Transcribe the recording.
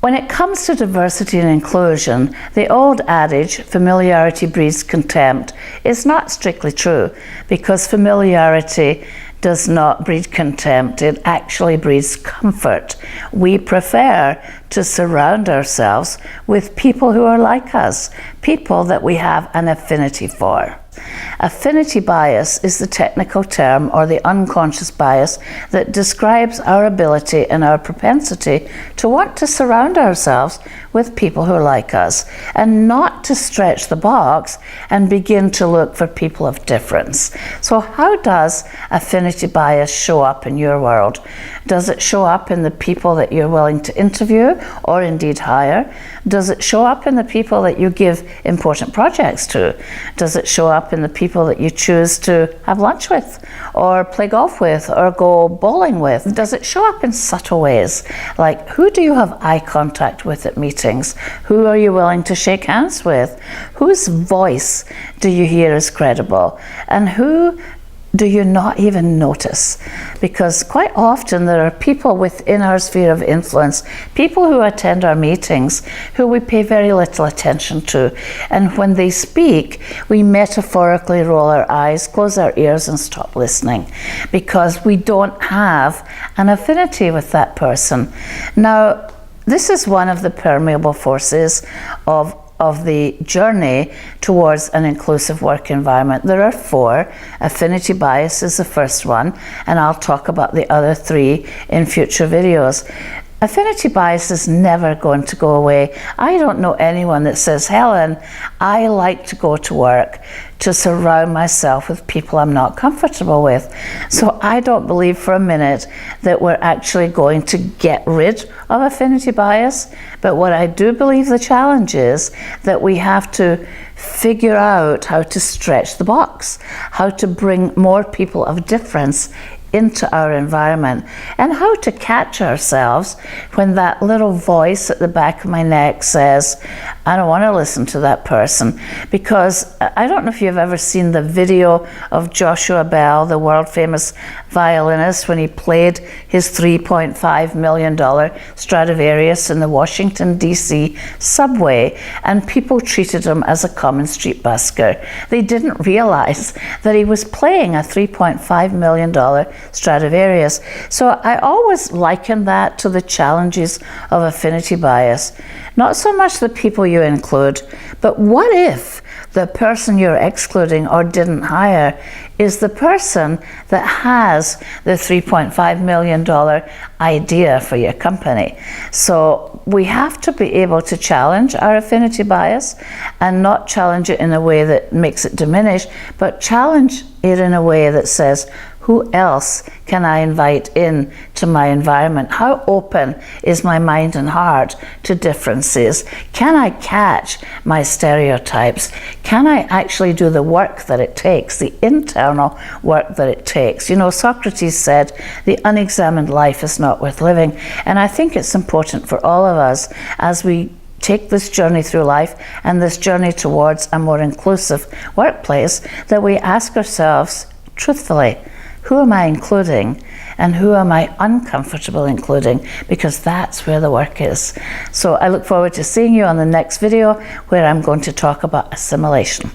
When it comes to diversity and inclusion, the old adage, familiarity breeds contempt, is not strictly true, because familiarity does not breed contempt, it actually breeds comfort. We prefer to surround ourselves with people who are like us, people that we have an affinity for. Affinity bias is the technical term or the unconscious bias that describes our ability and our propensity to want to surround ourselves with people who are like us and not to stretch the box and begin to look for people of difference. So how does affinity bias show up in your world? Does it show up in the people that you're willing to interview or indeed hire? Does it show up in the people that you give important projects to? Does it show up in the people that you choose to have lunch with or play golf with or go bowling with? Does it show up in subtle ways? Like, who do you have eye contact with at meetings? Who are you willing to shake hands with? Whose voice do you hear as credible? And who do you not even notice? Because quite often there are people within our sphere of influence, people who attend our meetings, who we pay very little attention to. And when they speak, we metaphorically roll our eyes, close our ears and stop listening, because we don't have an affinity with that person. Now, this is one of the permeable forces of the journey towards an inclusive work environment. There are 4. Affinity bias is the first one, and I'll talk about the other 3 in future videos. Affinity bias is never going to go away. I don't know anyone that says, Helen, I like to go to work to surround myself with people I'm not comfortable with. So I don't believe for a minute that we're actually going to get rid of affinity bias. But what I do believe the challenge is that we have to figure out how to stretch the box, how to bring more people of difference into our environment, and how to catch ourselves when that little voice at the back of my neck says, I don't want to listen to that person. Because I don't know if you've ever seen the video of Joshua Bell, the world famous violinist, when he played his $3.5 million Stradivarius in the Washington DC subway, and people treated him as a common street busker. They didn't realize that he was playing a $3.5 million Stradivarius. So I always liken that to the challenges of affinity bias. Not so much the people you include, but what if the person you're excluding or didn't hire is the person that has the $3.5 million idea for your company? So we have to be able to challenge our affinity bias, and not challenge it in a way that makes it diminish, but challenge it in a way that says, who else can I invite in to my environment? How open is my mind and heart to differences? Can I catch my stereotypes? Can I actually do the work that it takes, the internal work that it takes? You know, Socrates said, the unexamined life is not worth living. And I think it's important for all of us, as we take this journey through life and this journey towards a more inclusive workplace, that we ask ourselves truthfully, who am I including and who am I uncomfortable including? Because that's where the work is. So I look forward to seeing you on the next video, where I'm going to talk about assimilation.